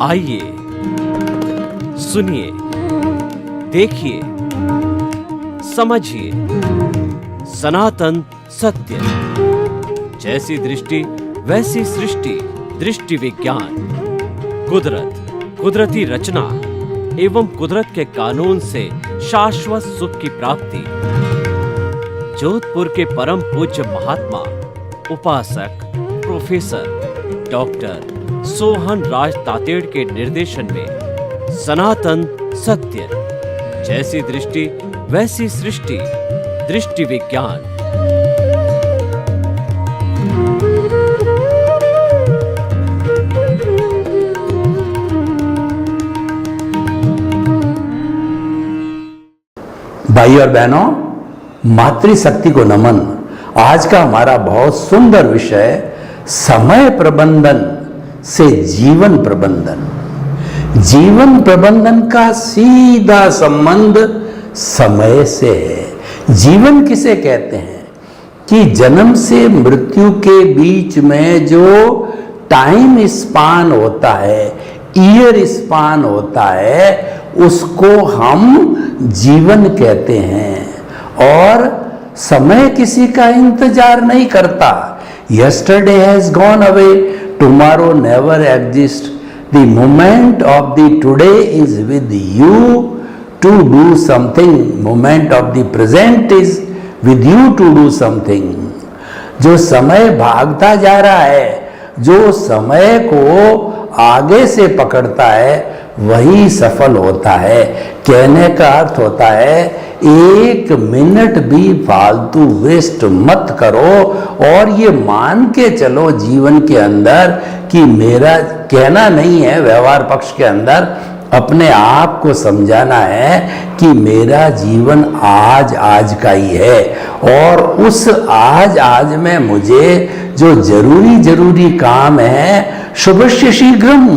आइए, सुनिए, देखिए, समझिए सनातन सत्य। जैसी दृष्टि वैसी सृष्टि, दृष्टि विज्ञान। कुदरत, कुदरती रचना एवं कुदरत के कानून से शाश्वत सुख की प्राप्ति। जोधपुर के परम पूज्य महात्मा उपासक प्रोफेसर डॉक्टर सोहन राज तातेड़ के निर्देशन में सनातन सत्य। जैसी दृष्टि वैसी सृष्टि, दृष्टि विज्ञान। भाई और बहनों, मातृशक्ति को नमन। आज का हमारा बहुत सुंदर विषय समय प्रबंधन से जीवन प्रबंधन। जीवन प्रबंधन का सीधा संबंध समय से है। जीवन किसे कहते हैं कि जन्म से मृत्यु के बीच में जो टाइम स्पान होता है, ईयर स्पान होता है, उसको हम जीवन कहते हैं। और समय किसी का इंतजार नहीं करता। Yesterday has gone away, tomorrow never exist. The moment of the today is with you to do something. Moment of the present is with you to do something. जो समय भागता जा रहा है, जो समय को आगे से पकड़ता है, वही सफल होता है। कहने का अर्थ होता है, एक मिनट भी फालतू वेस्ट मत करो और ये मान के चलो जीवन के अंदर कि मेरा कहना नहीं है, व्यवहार पक्ष के अंदर अपने आप को समझाना है कि मेरा जीवन आज आज का ही है और उस आज आज में मुझे जो जरूरी काम है, शुभस्य शीघ्रम,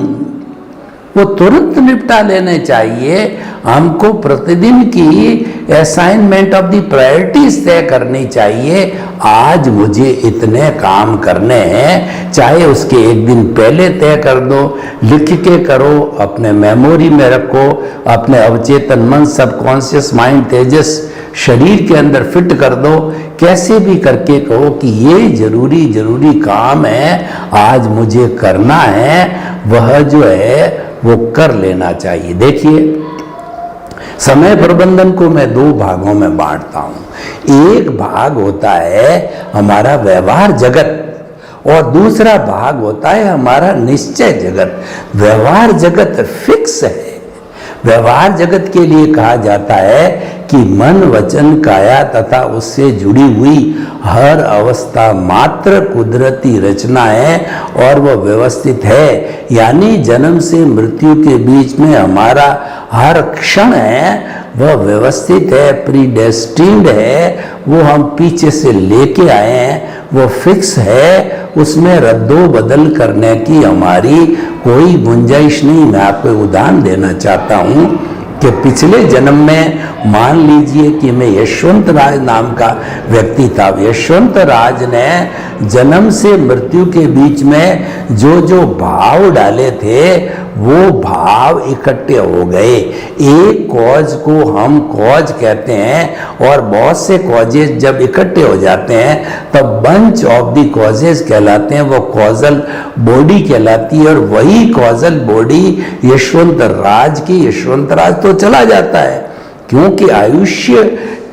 वो तुरंत निपटा लेने चाहिए। हमको प्रतिदिन की असाइनमेंट ऑफ द प्रायोरिटीज तय करनी चाहिए। आज मुझे इतने काम करने हैं, चाहे उसके एक दिन पहले तय कर दो, लिख के करो, अपने मेमोरी में रखो, अपने अवचेतन मन, सबकॉन्शियस माइंड, तेजस शरीर के अंदर फिट कर दो। कैसे भी करके कहो कि ये जरूरी काम है, आज मुझे करना है, वह जो है वो कर लेना चाहिए। देखिए, समय प्रबंधन को मैं दो भागों में बांटता हूं। एक भाग होता है हमारा व्यवहार जगत और दूसरा भाग होता है हमारा निश्चय जगत। व्यवहार जगत फिक्स है। व्यवहार जगत के लिए कहा जाता है कि मन, वचन, काया तथा उससे जुड़ी हुई हर अवस्था मात्र कुदरती रचना है और वह व्यवस्थित है। यानी जन्म से मृत्यु के बीच में हमारा हर क्षण है वह व्यवस्थित है, प्रीडेस्टिन्ड है, वो हम पीछे से लेके आए हैं, वो फिक्स है, उसमें रद्दो बदल करने की हमारी कोई गुंजाइश नहीं। मैं आपको उदाहरण देना चाहता हूँ कि पिछले जन्म में मान लीजिए कि मैं यशवंत राज नाम का व्यक्ति था। यशवंत राज ने जन्म से मृत्यु के बीच में जो भाव डाले थे, वो भाव इकट्ठे हो गए। एक कॉज को हम कॉज कहते हैं और बहुत से कॉजेज जब इकट्ठे हो जाते हैं तब बंच ऑफ द कॉजेज कहलाते हैं, वो कॉजल बॉडी कहलाती है। और वही कॉजल बॉडी यशवंत राज की, यशवंत राज तो चला जाता है क्योंकि आयुष्य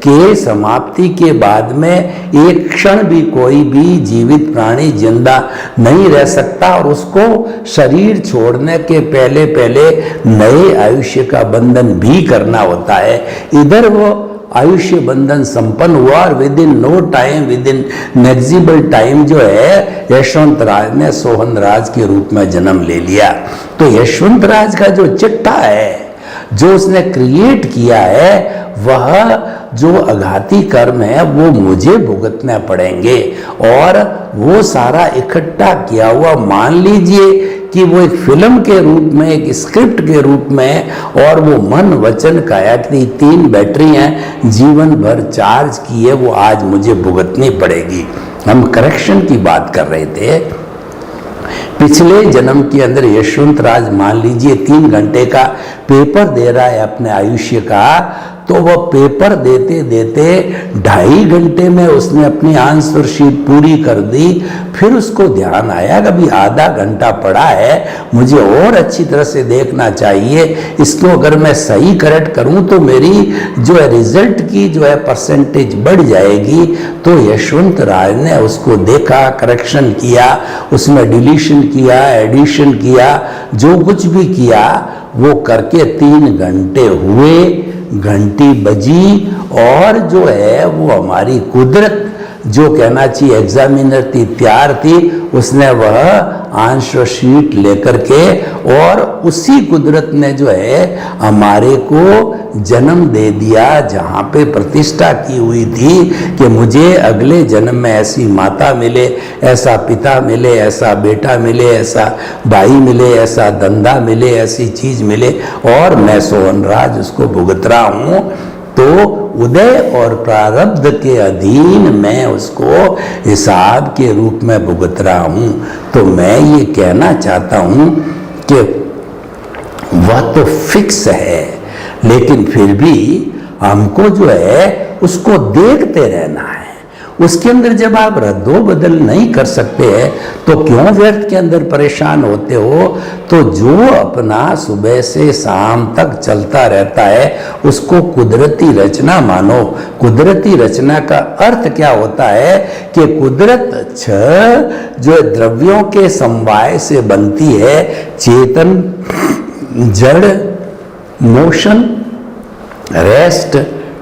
के समाप्ति के बाद में एक क्षण भी कोई भी जीवित प्राणी जिंदा नहीं रह सकता और उसको शरीर छोड़ने के पहले पहले नए आयुष्य का बंधन भी करना होता है। इधर वो आयुष्य बंधन संपन्न हुआ और within no time, within negligible time जो है यशवंत राज ने सोहन राज के रूप में जन्म ले लिया। तो यशवंत राज का जो चिट्ठा है, जो उसने क्रिएट किया है, वह जो आघाती कर्म है वो मुझे भुगतने पड़ेंगे। और वो सारा इकट्ठा किया हुआ, मान लीजिए कि वो एक फिल्म के रूप में, एक स्क्रिप्ट के रूप में, और वो मन, वचन, काया की 3 बैटरी हैं, जीवन भर चार्ज की है, वो आज मुझे भुगतनी पड़ेगी। हम करेक्शन की बात कर रहे थे। पिछले जन्म के अंदर यशवंत राज मान लीजिए 3 घंटे का पेपर दे रहा है अपने आयुष्य का, तो वह पेपर देते देते 2.5 घंटे में उसने अपनी आंसर शीट पूरी कर दी। फिर उसको ध्यान आया कि अभी आधा घंटा पड़ा है, मुझे और अच्छी तरह से देखना चाहिए, इसको अगर मैं सही करेक्ट करूं तो मेरी जो है रिजल्ट की जो है परसेंटेज बढ़ जाएगी। तो यशवंत राज ने उसको देखा, करेक्शन किया, उसमें डिलीशन किया, एडिशन किया, जो कुछ भी किया वो करके 3 घंटे हुए, घंटी बजी और जो है वो हमारी कुदरत जो कहना चाहिए एग्जामिनर थी, तैयार थी, उसने वह आंसर शीट लेकर के और उसी कुदरत ने जो है हमारे को जन्म दे दिया जहाँ पे प्रतिष्ठा की हुई थी कि मुझे अगले जन्म में ऐसी माता मिले, ऐसा पिता मिले, ऐसा बेटा मिले, ऐसा भाई मिले, ऐसा धंधा मिले, ऐसी चीज मिले, और मैं सोहनराज उसको भुगत रहा हूँ। तो उदय और प्रारब्ध के अधीन मैं उसको हिसाब के रूप में भुगत रहा हूं। तो मैं ये कहना चाहता हूं कि वह तो फिक्स है, लेकिन फिर भी हमको जो है उसको देखते रहना है। उसके अंदर जब आप रद्दो बदल नहीं कर सकते हैं तो क्यों व्यर्थ के अंदर परेशान होते हो। तो जो अपना सुबह से शाम तक चलता रहता है उसको कुदरती रचना मानो। कुदरती रचना का अर्थ क्या होता है कि कुदरत 6 जो द्रव्यों के समवाय से बनती है, चेतन, जड़, मोशन, रेस्ट,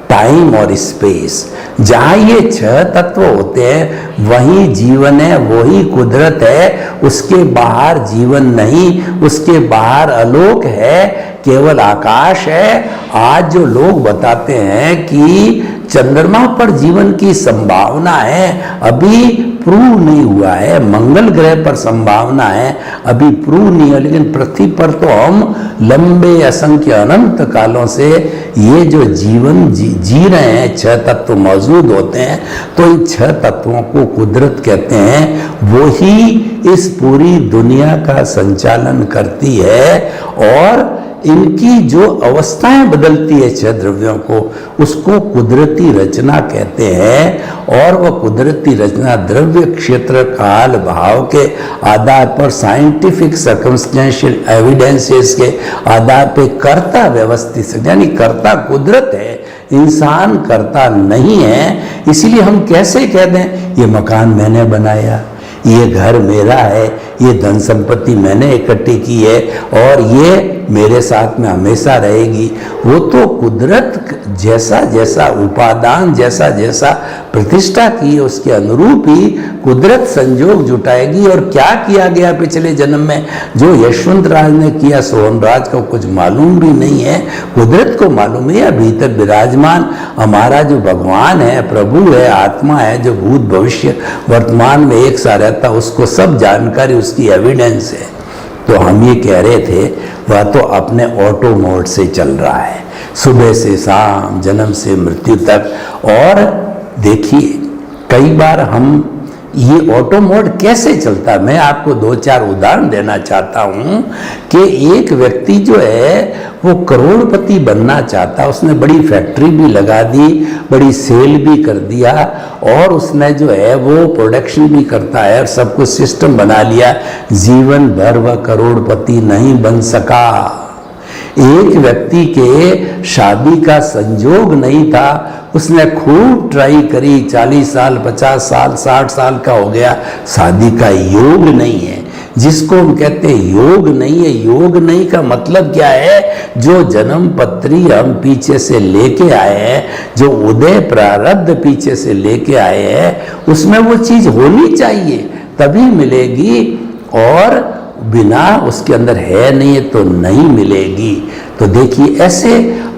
टाइम और स्पेस। जहां ये 6 तत्व होते हैं वही जीवन है, वही कुदरत है। उसके बाहर जीवन नहीं, उसके बाहर आलोक है, केवल आकाश है। आज जो लोग बताते हैं कि चंद्रमा पर जीवन की संभावना है, अभी प्रूव नहीं हुआ है। मंगल ग्रह पर संभावना है, अभी प्रूव नहीं है, लेकिन पृथ्वी पर तो हम लंबे असंख्य अनंत कालों से ये जो जीवन जी रहे हैं, 6 तत्व मौजूद होते हैं। तो इन 6 तत्वों को कुदरत कहते हैं। वो ही इस पूरी दुनिया का संचालन करती है और इनकी जो अवस्थाएं बदलती है 6 द्रव्यों को, उसको कुदरती रचना कहते हैं। और वह कुदरती रचना द्रव्य, क्षेत्र, काल, भाव के आधार पर, साइंटिफिक सर्कमस्टेंशियल एविडेंसेस के आधार पे कर्ता व्यवस्थित, यानी कर्ता कुदरत है, इंसान कर्ता नहीं है। इसलिए हम कैसे कह दें ये मकान मैंने बनाया, ये घर मेरा है, ये धन संपत्ति मैंने इकट्ठी की है और ये मेरे साथ में हमेशा रहेगी। वो तो कुदरत जैसा जैसा उपादान, जैसा जैसा प्रतिष्ठा की है उसके अनुरूप ही कुदरत संजोग जुटाएगी। और क्या किया गया पिछले जन्म में जो यशवंत राज ने किया, सोहनराज को कुछ मालूम भी नहीं है, कुदरत को मालूम है। या भीतर विराजमान हमारा जो भगवान है, प्रभु है, आत्मा है, जो भूत भविष्य वर्तमान में एक सा रहता, उसको सब जानकारी, उसकी एविडेंस है। तो हम ये कह रहे थे वह तो अपने ऑटो मोड से चल रहा है, सुबह से शाम, जन्म से मृत्यु तक। और देखिए कई बार हम ये ऑटो मोड कैसे चलता है, मैं आपको 2-4 उदाहरण देना चाहता हूं कि एक व्यक्ति जो है वो करोड़पति बनना चाहता, उसने बड़ी फैक्ट्री भी लगा दी, बड़ी सेल भी कर दिया और उसने जो है वो प्रोडक्शन भी करता है और सब कुछ सिस्टम बना लिया। जीवन भर वह करोड़पति नहीं बन सका। एक व्यक्ति के शादी का संजोग नहीं था, उसने खूब ट्राई करी, 40 साल, 50 साल, 60 साल का हो गया, शादी का योग नहीं है। जिसको हम कहते हैं योग नहीं है, योग नहीं का मतलब क्या है, जो जन्म पत्री हम पीछे से लेके आए हैं, जो उदय प्रारब्ध पीछे से लेके आए हैं, उसमें वो चीज होनी चाहिए तभी मिलेगी, और बिना उसके अंदर है नहीं है तो नहीं मिलेगी। तो देखिए ऐसे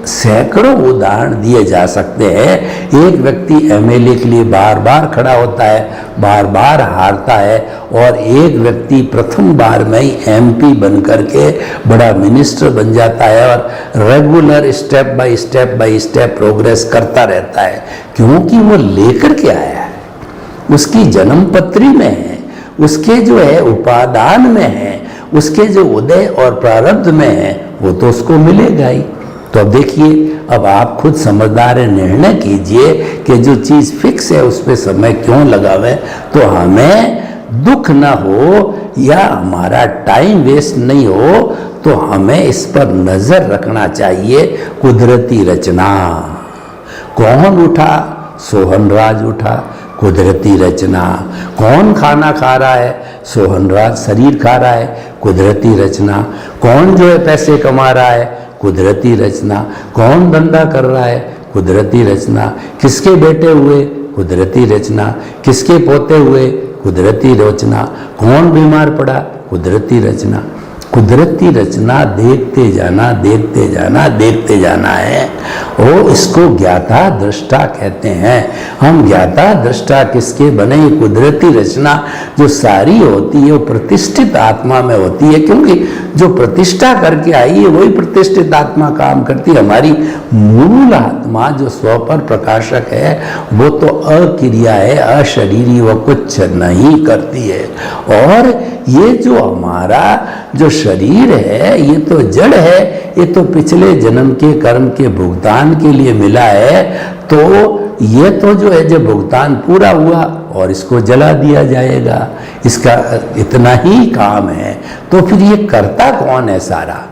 सैकड़ों उदाहरण दिए जा सकते हैं। एक व्यक्ति एमएलए के लिए बार बार खड़ा होता है, बार बार हारता है, और एक व्यक्ति प्रथम बार में ही एमपी बन करके बड़ा मिनिस्टर बन जाता है और regular step by step progress करता रहता है, क्योंकि वो लेकर के आया है, उसकी जन्म पत्री में है, उसके जो है उपादान में है, उसके जो उदय और प्रारब्ध में है, वो तो उसको मिलेगा ही। तो अब देखिए, अब आप खुद समझदार है, निर्णय कीजिए कि जो चीज़ फिक्स है उस पर समय क्यों लगावे, तो हमें दुख ना हो या हमारा टाइम वेस्ट नहीं हो, तो हमें इस पर नजर रखना चाहिए। कुदरती रचना, कौन उठा? सोहनराज उठा, कुदरती रचना। कौन खाना खा रहा है? सोहनराज शरीर खा रहा है, कुदरती रचना। कौन जो है पैसे कमा रहा है? कुदरती रचना। कौन धंधा कर रहा है? कुदरती रचना। किसके बेटे हुए? कुदरती रचना। किसके पोते हुए? कुदरती रचना। कौन बीमार पड़ा? कुदरती रचना। कुदरती रचना देखते जाना, देखते जाना, देखते जाना है। वो इसको ज्ञाता दृष्टा कहते हैं। हम ज्ञाता दृष्टा किसके बने? कुदरती रचना जो सारी होती है वो प्रतिष्ठित आत्मा में होती है, क्योंकि जो प्रतिष्ठा करके आई है वही प्रतिष्ठित आत्मा काम करती है। हमारी मूल आत्मा जो स्व पर प्रकाशक है वो तो अक्रिया है, अशरीरी, वो कुछ नहीं करती है। और ये जो हमारा जो शरीर है ये तो जड़ है, ये तो पिछले जन्म के कर्म के भुगतान के लिए मिला है। तो ये तो जो है जब भुगतान पूरा हुआ और इसको जला दिया जाएगा, इसका इतना ही काम है। तो फिर ये करता कौन है सारा?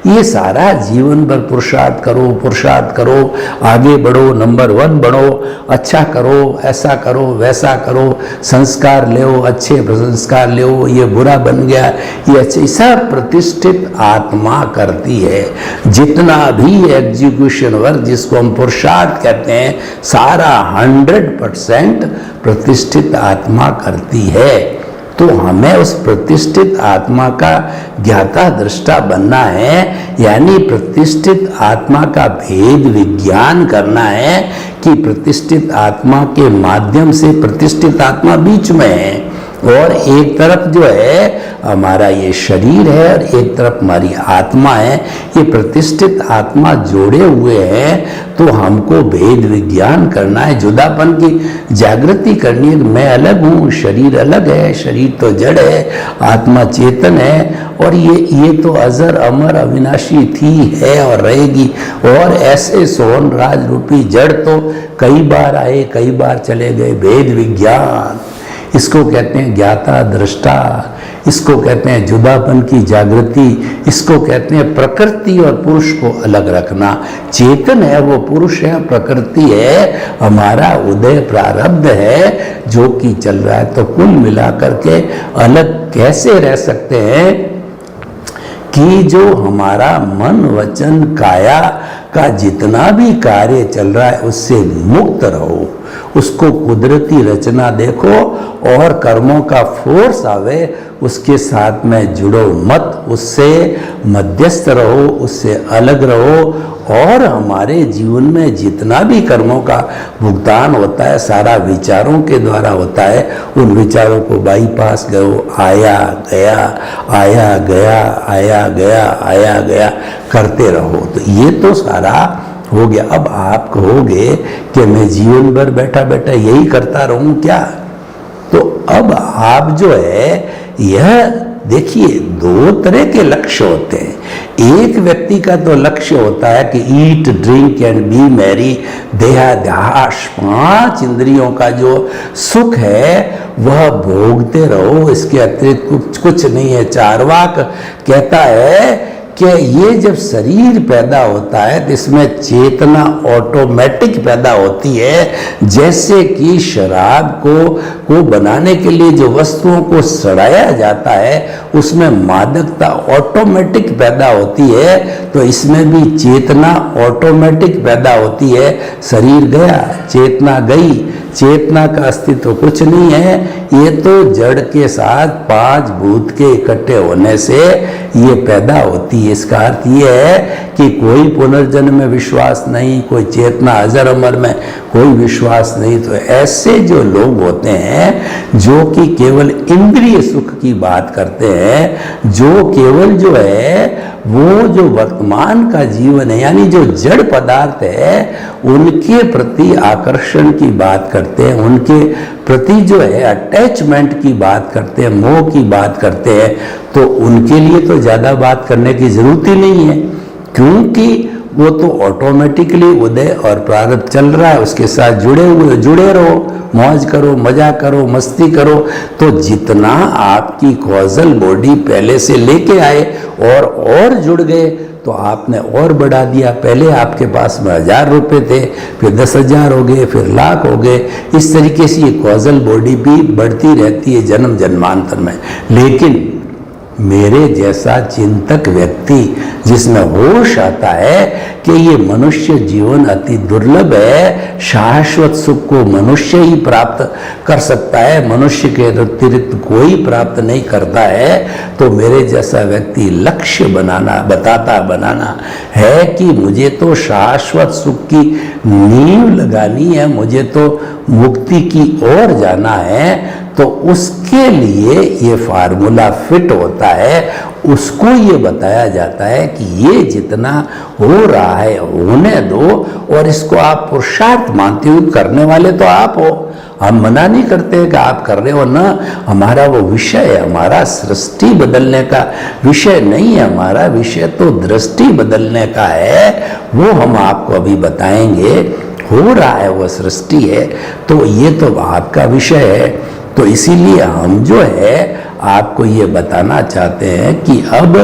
ये सारा जीवन भर पुरुषार्थ करो, पुरुषार्थ करो, आगे बढ़ो, नंबर 1 बढ़ो, अच्छा करो, ऐसा करो, वैसा करो, संस्कार लो, अच्छे संस्कार लो, ये बुरा बन गया, ये अच्छे, सब प्रतिष्ठित आत्मा करती है। जितना भी एग्जीक्यूशन वर्क जिसको हम पुरुषार्थ कहते हैं, सारा 100% प्रतिष्ठित आत्मा करती है। तो हमें उस प्रतिष्ठित आत्मा का ज्ञाता दृष्टा बनना है, यानी प्रतिष्ठित आत्मा का भेद विज्ञान करना है कि प्रतिष्ठित आत्मा के माध्यम से प्रतिष्ठित आत्मा बीच में है, और एक तरफ जो है हमारा ये शरीर है और एक तरफ हमारी आत्मा है। ये प्रतिष्ठित आत्मा जोड़े हुए हैं। तो हमको भेद विज्ञान करना है, जुदापन की जागृति करनी है। मैं अलग हूँ, शरीर अलग है, शरीर तो जड़ है, आत्मा चेतन है, और ये तो अजर अमर अविनाशी थी, है और रहेगी। और ऐसे सोहन राज रूपी जड़ तो कई बार आए, कई बार चले गए। भेद विज्ञान, इसको कहते हैं ज्ञाता दृष्टा, इसको कहते हैं जुदापन की जागृति, इसको कहते हैं प्रकृति और पुरुष को अलग रखना। चेतन है वो पुरुष है, प्रकृति है हमारा उदय प्रारब्ध है जो कि चल रहा है। तो कुल मिलाकर के अलग कैसे रह सकते हैं कि जो हमारा मन वचन काया का जितना भी कार्य चल रहा है उससे मुक्त रहो, उसको कुदरती रचना देखो, और कर्मों का फोर्स आवे उसके साथ में जुड़ो मत, उससे मध्यस्थ रहो, उससे अलग रहो। और हमारे जीवन में जितना भी कर्मों का भुगतान होता है सारा विचारों के द्वारा होता है। उन विचारों को बाईपास करो, आया गया, आया गया, आया गया, आया गया करते रहो। तो ये तो सारा हो गया। अब आप कहोगे कि मैं जीवन भर बैठा बैठा यही करता रहूं क्या? तो अब आप जो है यह देखिए, दो तरह के लक्ष्य होते हैं। एक व्यक्ति का तो लक्ष्य होता है कि eat drink and be merry, देहाद्यास, 5 इंद्रियों का जो सुख है वह भोगते रहो, इसके अतिरिक्त कुछ नहीं है। चार्वाक कहता है कि ये जब शरीर पैदा होता है तो इसमें चेतना ऑटोमेटिक पैदा होती है। जैसे कि शराब को बनाने के लिए जो वस्तुओं को सड़ाया जाता है उसमें मादकता ऑटोमेटिक पैदा होती है, तो इसमें भी चेतना ऑटोमेटिक पैदा होती है। शरीर गया, चेतना गई, चेतना का अस्तित्व कुछ नहीं है। ये तो जड़ के साथ 5 भूत के इकट्ठे होने से ये पैदा होती है। इसका अर्थ ये है कि कोई पुनर्जन्म में विश्वास नहीं, कोई चेतना अजर अमर में कोई विश्वास नहीं। तो ऐसे जो लोग होते हैं जो कि केवल इंद्रिय सुख की बात करते हैं, जो केवल जो है वो जो वर्तमान का जीवन है यानी जो जड़ पदार्थ है उनके प्रति आकर्षण की बात करते हैं, उनके प्रति जो है अटैचमेंट की बात करते हैं, मोह की बात करते हैं, तो उनके लिए तो ज़्यादा बात करने की जरूरत ही नहीं है, क्योंकि वो तो ऑटोमेटिकली उदय और प्रारब्ध चल रहा है, उसके साथ जुड़े रहो, मौज करो, मजा करो, मस्ती करो। तो जितना आपकी कॉजल बॉडी पहले से लेके आए और जुड़ गए, तो आपने और बढ़ा दिया। पहले आपके पास में 1000 रुपये थे, फिर 10,000 हो गए, फिर लाख हो गए। इस तरीके से ये कॉजल बॉडी भी बढ़ती रहती है जन्म जन्मांतर में। लेकिन मेरे जैसा चिंतक व्यक्ति जिसमें होश आता है कि ये मनुष्य जीवन अति दुर्लभ है, शाश्वत सुख को मनुष्य ही प्राप्त कर सकता है, मनुष्य के अतिरिक्त कोई प्राप्त नहीं करता है, तो मेरे जैसा व्यक्ति लक्ष्य बनाना है कि मुझे तो शाश्वत सुख की नींव लगानी है, मुझे तो मुक्ति की ओर जाना है, तो उसके लिए ये फार्मूला फिट होता है। उसको ये बताया जाता है कि ये जितना हो रहा है होने दो, और इसको आप पुरुषार्थ मानते हो, करने वाले तो आप हो। हम मना नहीं करते हैं कि आप कर रहे हो ना, हमारा वो विषय है, हमारा सृष्टि बदलने का विषय नहीं है, हमारा विषय तो दृष्टि बदलने का है। वो हम आपको अभी बताएंगे, हो रहा है वो सृष्टि है, तो ये तो आपका विषय है। तो इसीलिए हम जो है आपको ये बताना चाहते हैं कि अब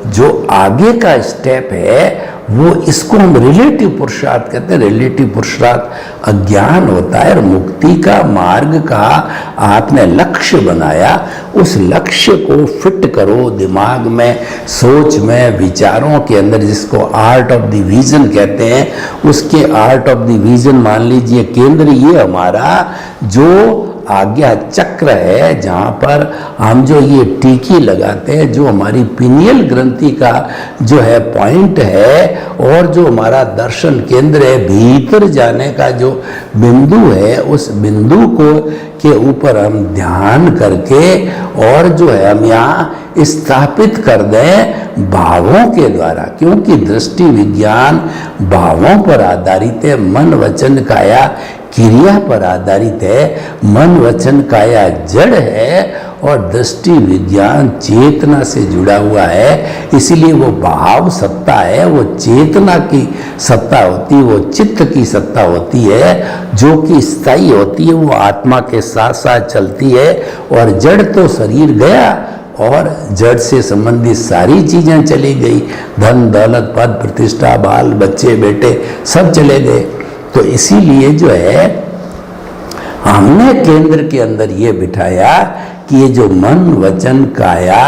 जो आगे का स्टेप है वो इसको हम रिलेटिव पुरुषार्थ कहते हैं। रिलेटिव पुरुषार्थ अज्ञान होता है, और मुक्ति का मार्ग का आपने लक्ष्य बनाया, उस लक्ष्य को फिट करो दिमाग में, सोच में, विचारों के अंदर, जिसको आर्ट ऑफ द विजन कहते हैं। उसके आर्ट ऑफ द विजन मान लीजिए केंद्र ये हमारा जो आज्ञा चक्र है, जहाँ पर हम जो ये टीकी लगाते हैं, जो हमारी पिनियल ग्रंथि का जो है पॉइंट है, और जो हमारा दर्शन केंद्र है, भीतर जाने का जो बिंदु है, उस बिंदु को के ऊपर हम ध्यान करके और जो है हम यहाँ स्थापित कर दें भावों के द्वारा, क्योंकि दृष्टि विज्ञान भावों पर आधारित है, मन वचन काया क्रिया पर आधारित है। मन वचन काया जड़ है और दृष्टि विज्ञान चेतना से जुड़ा हुआ है। इसीलिए वो भाव सत्ता है, वो चेतना की सत्ता होती है, वो चित्त की सत्ता होती है, जो कि स्थायी होती है, वो आत्मा के साथ साथ चलती है। और जड़ तो शरीर गया और जड़ से संबंधित सारी चीजें चली गई, धन दौलत पद प्रतिष्ठा बाल बच्चे बेटे सब चले गए। तो इसीलिए जो है हमने केंद्र के अंदर ये बिठाया कि ये जो मन वचन काया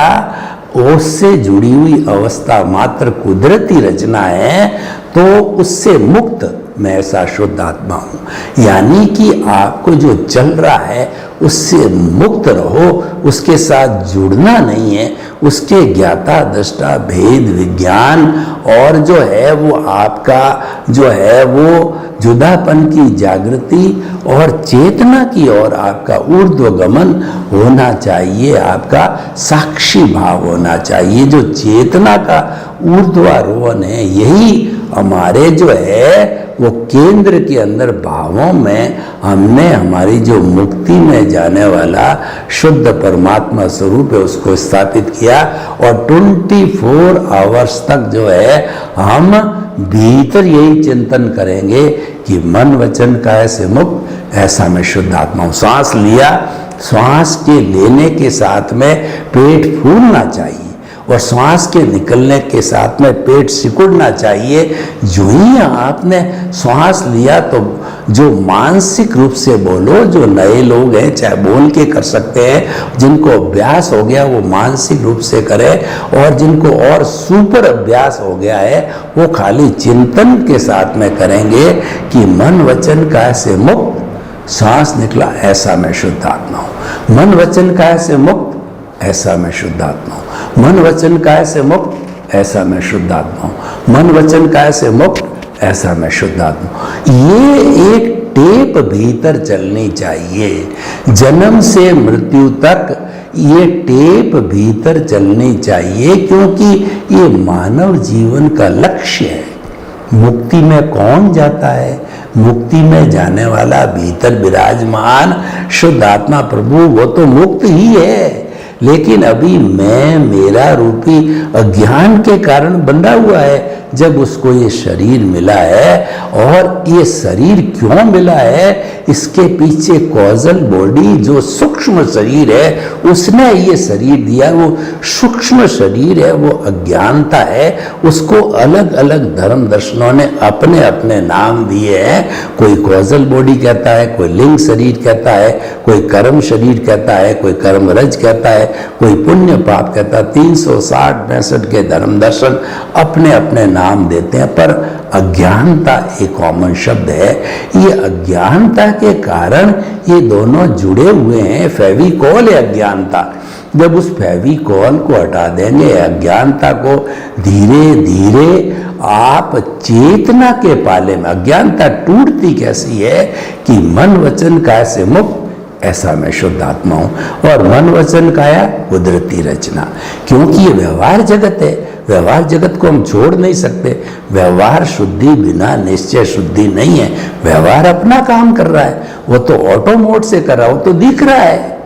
उससे जुड़ी हुई अवस्था मात्र कुदरती रचना है, तो उससे मुक्त मैं ऐसा शुद्ध आत्मा हूं। यानी कि आपको जो चल रहा है उससे मुक्त रहो, उसके साथ जुड़ना नहीं है, उसके ज्ञाता दृष्टा भेद विज्ञान और जो है वो आपका जो है वो जुदापन की जागृति और चेतना की ओर आपका ऊर्ध्वगमन होना चाहिए, आपका साक्षी भाव होना चाहिए। जो चेतना का ऊर्ध्वारोहण है, यही हमारे जो है वो केंद्र के अंदर भावों में हमने हमारी जो मुक्ति में जाने वाला शुद्ध परमात्मा स्वरूप है उसको स्थापित किया। और 24 आवर्स तक जो है हम भीतर यही चिंतन करेंगे कि मन वचन काया से मुक्त, ऐसा मैं शुद्ध आत्मा हूं। सांस लिया, श्वास के लेने के साथ में पेट फूलना चाहिए और श्वास के निकलने के साथ में पेट सिकुड़ना चाहिए। जो ही आपने श्वास लिया तो जो मानसिक रूप से बोलो, जो नए लोग हैं चाहे बोल के कर सकते हैं, जिनको अभ्यास हो गया वो मानसिक रूप से करें, और जिनको और सुपर अभ्यास हो गया है वो खाली चिंतन के साथ में करेंगे कि मन वचन काया से मुक्त, सांस निकला ऐसा मैं शुद्ध आत्मा हूं। मन वचन काया से मुक्त, ऐसा मैं शुद्ध आत्मा हूं। मन वचन काया से मुक्त, ऐसा मैं शुद्ध आत्मा हूं। मन वचन काया से मुक्त, ऐसा मैं शुद्ध आत्मा हूं। ये एक टेप भीतर चलनी चाहिए, जन्म से मृत्यु तक ये टेप भीतर चलनी चाहिए, क्योंकि ये मानव जीवन का लक्ष्य है। मुक्ति में कौन जाता है? मुक्ति में जाने वाला भीतर विराजमान शुद्ध आत्मा प्रभु, वो तो मुक्त ही है, लेकिन अभी मैं मेरा रूपी अज्ञान के कारण बंधा हुआ है। जब उसको ये शरीर मिला है, और ये शरीर क्यों मिला है, इसके पीछे कॉजल बॉडी जो सूक्ष्म शरीर है उसने ये शरीर दिया। वो सूक्ष्म शरीर है, वो अज्ञानता है, उसको अलग अलग धर्म दर्शनों ने अपने अपने नाम दिए हैं। कोई कॉजल बॉडी कहता है, कोई लिंग शरीर कहता है, कोई कर्म शरीर कहता है, कोई कर्म रज कहता है, कोई पुण्य पाप कहता है। 360-65 के धर्म दर्शन अपने अपने नाम देते हैं, पर अज्ञानता एक कॉमन शब्द है। ये अज्ञानता के कारण ये दोनों जुड़े हुए हैं। फेविकॉल है अज्ञानता। जब उस फेविकॉल को हटा देंगे, अज्ञानता को, धीरे धीरे आप चेतना के पाले में, अज्ञानता टूटती कैसी है कि मन वचन काया से मुक्त, ऐसा मैं शुद्ध आत्मा हूं। और मन वचन काया कुदरती रचना, क्योंकि ये व्यवहार जगत है। व्यवहार जगत को हम छोड़ नहीं सकते। व्यवहार शुद्धि बिना निश्चय शुद्धि नहीं है। व्यवहार अपना काम कर रहा है, वो तो ऑटो मोड से कर रहा है। वो तो दिख रहा है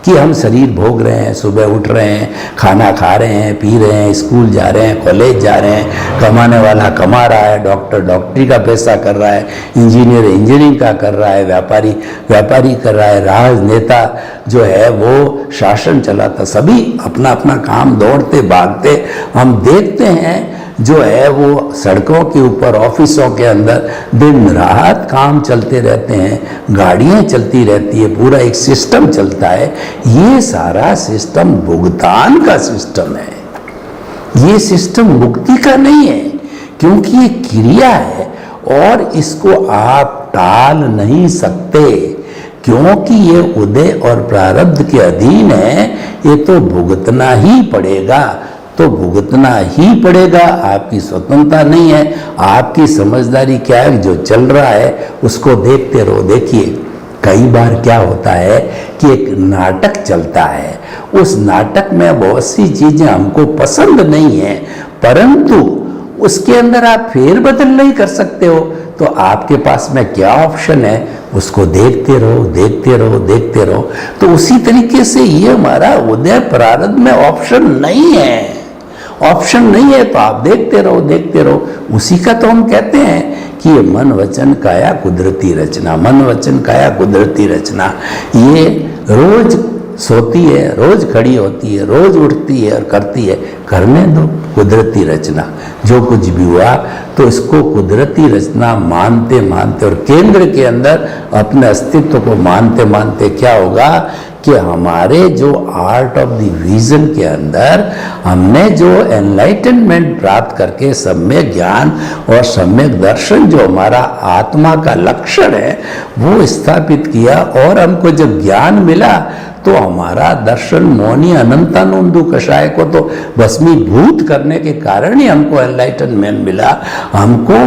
कि हम शरीर भोग रहे हैं, सुबह उठ रहे हैं, खाना खा रहे हैं, पी रहे हैं, स्कूल जा रहे हैं, कॉलेज जा रहे हैं, कमाने वाला कमा रहा है, डॉक्टर डॉक्टरी का पैसा कर रहा है, इंजीनियर इंजीनियरिंग का कर रहा है, व्यापारी व्यापारी कर रहा है, राजनेता जो है वो शासन चलाता, सभी अपना अपना काम दौड़ते भागते हम देखते हैं। जो है वो सड़कों के ऊपर, ऑफिसों के अंदर दिन रात काम चलते रहते हैं, गाड़ियां चलती रहती है, पूरा एक सिस्टम चलता है। ये सारा सिस्टम भुगतान का सिस्टम है। ये सिस्टम मुक्ति का नहीं है, क्योंकि ये क्रिया है और इसको आप टाल नहीं सकते, क्योंकि ये उदय और प्रारब्ध के अधीन है। ये तो भुगतना ही पड़ेगा, तो भुगतना ही पड़ेगा। आपकी स्वतंत्रता नहीं है। आपकी समझदारी क्या है? जो चल रहा है उसको देखते रहो। देखिए, कई बार क्या होता है कि एक नाटक चलता है, उस नाटक में बहुत सी चीजें हमको पसंद नहीं है, परंतु उसके अंदर आप फेरबदल नहीं कर सकते हो, तो आपके पास में क्या ऑप्शन है? उसको देखते रहो, देखते रहो, देखते रहो। तो उसी तरीके से ये हमारा उदय प्रारब्ध में ऑप्शन नहीं है। ऑप्शन नहीं है तो आप देखते रहो, देखते रहो। उसी का तो हम कहते हैं कि ये मन वचन काया कुदरती रचना। मन वचन काया कुदरती रचना, ये रोज सोती है, रोज खड़ी होती है, रोज उठती है और करती है। करने दो, कुदरती रचना। जो कुछ भी हुआ तो इसको कुदरती रचना मानते मानते और केंद्र के अंदर अपने अस्तित्व को मानते मानते क्या होगा कि हमारे जो आर्ट ऑफ द विजन के अंदर हमने जो एनलाइटनमेंट प्राप्त करके सम्यक ज्ञान और सम्यक दर्शन जो हमारा आत्मा का लक्षण है वो स्थापित किया, और हमको जब ज्ञान मिला तो हमारा दर्शन मौनी अनंतानंदु कषाय को तो भस्मीभूत करने के कारण ही हमको एनलाइटनमेंट मिला। हमको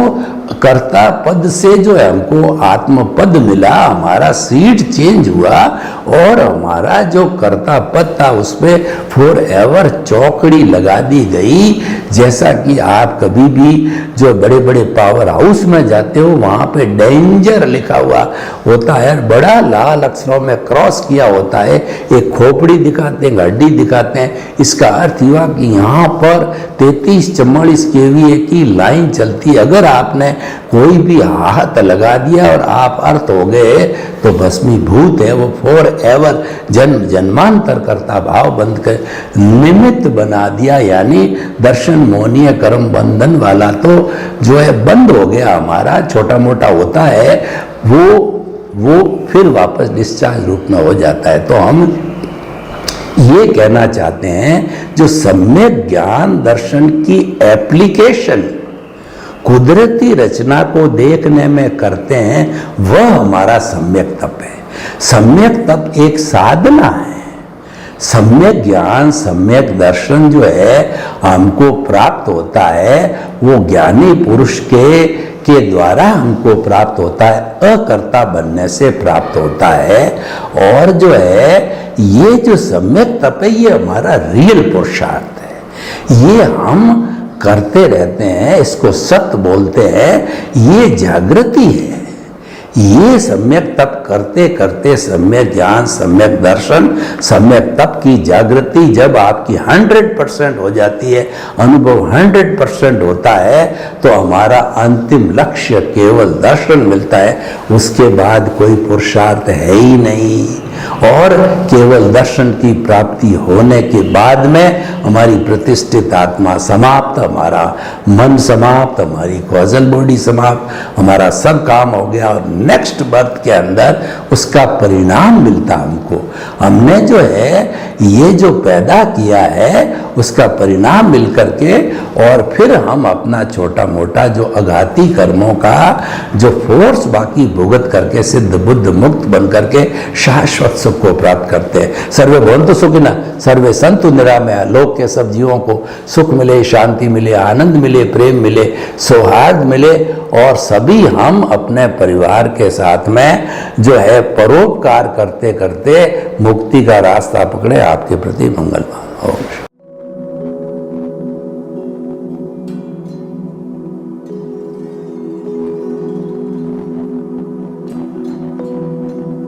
कर्ता पद से जो है हमको आत्म पद मिला, हमारा सीट चेंज हुआ और हमारा जो कर्ता पद था उसमें फॉर एवर चौकड़ी लगा दी गई। जैसा कि आप कभी भी जो बड़े बड़े पावर हाउस में जाते हो वहां पे डेंजर लिखा हुआ होता है, बड़ा लाल अक्षरों में क्रॉस किया होता है, एक खोपड़ी दिखाते हैं, हड्डी दिखाते हैं। इसका अर्थ हुआ कि यहाँ पर 33-44 kVA की लाइन चलती। अगर आपने कोई भी हाथ लगा दिया और आप अर्थ हो गए तो भस्मीभूत है वो, फॉर एवर जन्म जन्मांतर करता भाव बंद कर निमित्त बना दिया। यानी दर्शन मोहनीय कर्म बंधन वाला तो जो है बंद हो गया, हमारा छोटा मोटा होता है वो फिर वापस डिस्चार्ज रूप में हो जाता है। तो हम ये कहना चाहते हैं जो सम्यक ज्ञान दर्शन की एप्लीकेशन कुदरती रचना को देखने में करते हैं वह हमारा सम्यक तप है। सम्यक तप एक साधना है। सम्यक ज्ञान सम्यक दर्शन जो है हमको प्राप्त होता है वो ज्ञानी पुरुष के द्वारा हमको प्राप्त होता है, अकर्ता बनने से प्राप्त होता है। और जो है ये जो सम्यक तप है ये हमारा रियल पुरुषार्थ है। ये हम करते रहते हैं, इसको सत्य बोलते हैं, ये जागृति है। ये सम्यक तप करते करते सम्यक ज्ञान, सम्यक दर्शन, सम्यक तप की जागृति जब आपकी 100% हो जाती है, अनुभव 100% होता है, तो हमारा अंतिम लक्ष्य केवल दर्शन मिलता है। उसके बाद कोई पुरुषार्थ है ही नहीं। और केवल दर्शन की प्राप्ति होने के बाद में हमारी प्रतिष्ठित आत्मा समाप्त, हमारा मन समाप्त, हमारी कॉजल बॉडी समाप्त, हमारा सब काम हो गया और नेक्स्ट बर्थ के अंदर उसका परिणाम मिलता हमको। हमने जो है ये जो पैदा किया है उसका परिणाम मिल करके, और फिर हम अपना छोटा मोटा जो अघाती कर्मों का जो फोर्स बाकी भुगत करके सिद्ध बुद्ध मुक्त बन करके शाश्वत सुख को प्राप्त करते हैं। सर्वे भवन्तु सुखिनः, सर्वे सन्तु निरामया। लोक के सब जीवों को सुख मिले, शांति मिले, आनंद मिले, प्रेम मिले, सौहार्द मिले, और सभी हम अपने परिवार के साथ में जो है परोपकार करते करते मुक्ति का रास्ता पकड़े। आपके प्रति मंगलवान। ओम।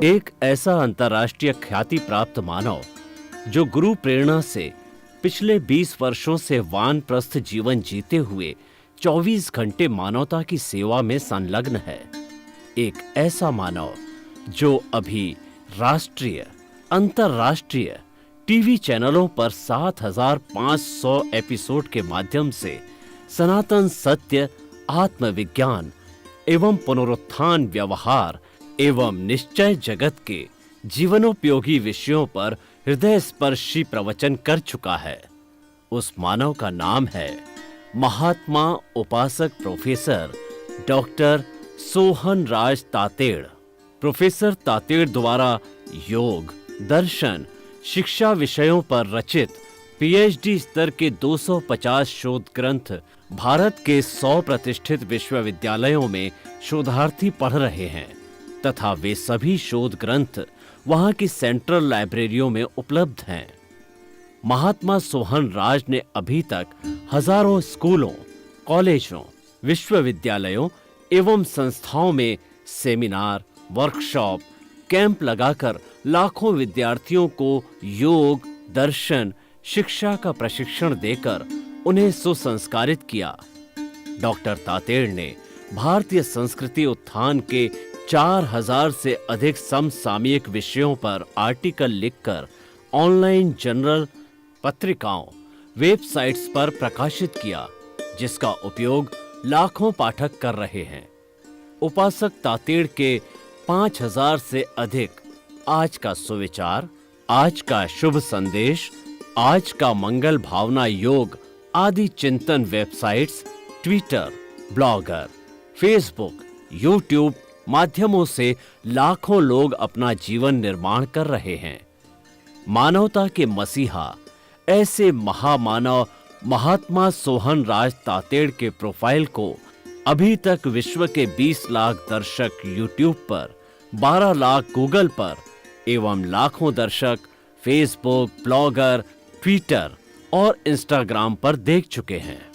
एक ऐसा अंतर्राष्ट्रीय ख्याति प्राप्त मानव जो गुरु प्रेरणा से पिछले 20 वर्षों से वानप्रस्थ जीवन जीते हुए 24 घंटे मानवता की सेवा में संलग्न है। एक ऐसा मानव जो अभी राष्ट्रीय, अंतर्राष्ट्रीय टीवी चैनलों पर 7,500 एपिसोड के माध्यम से सनातन सत्य, आत्मविज्ञान एवं पुनरुत्थान, व्यवहार एवं निश्चय जगत के जीवनोपयोगी विषयों पर हृदय स्पर्शी प्रवचन कर चुका है। उस मानव का नाम है महात्मा उपासक प्रोफेसर डॉक्टर सोहन राज तातेड़। प्रोफेसर तातेड़ द्वारा योग, दर्शन, शिक्षा विषयों पर रचित पीएचडी स्तर के 250 शोध ग्रंथ भारत के 100 प्रतिष्ठित विश्वविद्यालयों में शोधार्थी पढ़ रहे हैं, तथा वे सभी शोध ग्रंथ वहां की सेंट्रल लाइब्रेरियों में उपलब्ध हैं। महात्मा सोहन राज ने अभी तक हजारों स्कूलों, कॉलेजों, विश्वविद्यालयों एवं संस्थाओं में सेमिनार, वर्कशॉप, कैंप लगाकर लाखों विद्यार्थियों को योग, दर्शन, शिक्षा का प्रशिक्षण देकर उन्हें सुसंस्कारित किया। डॉक्टर तातेड़ ने भारतीय संस्कृति उत्थान के 4000 से अधिक समसामयिक विषयों पर आर्टिकल लिखकर ऑनलाइन जर्नल, पत्रिकाओं, वेबसाइट्स पर प्रकाशित किया, जिसका उपयोग लाखों पाठक कर रहे हैं। उपासक तातेड़ के 5000 से अधिक आज का सुविचार, आज का शुभ संदेश, आज का मंगल भावना योग आदि चिंतन websites, Twitter, blogger, Facebook, YouTube माध्यमों से लाखों लोग अपना जीवन निर्माण कर रहे हैं। मानवता के मसीहा ऐसे महामानव महात्मा सोहन राज तातेड़ के प्रोफाइल को अभी तक विश्व के 20 लाख दर्शक यूट्यूब पर, 12 लाख गूगल पर एवं लाखों दर्शक फेसबुक, ब्लॉगर, ट्विटर और इंस्टाग्राम पर देख चुके हैं।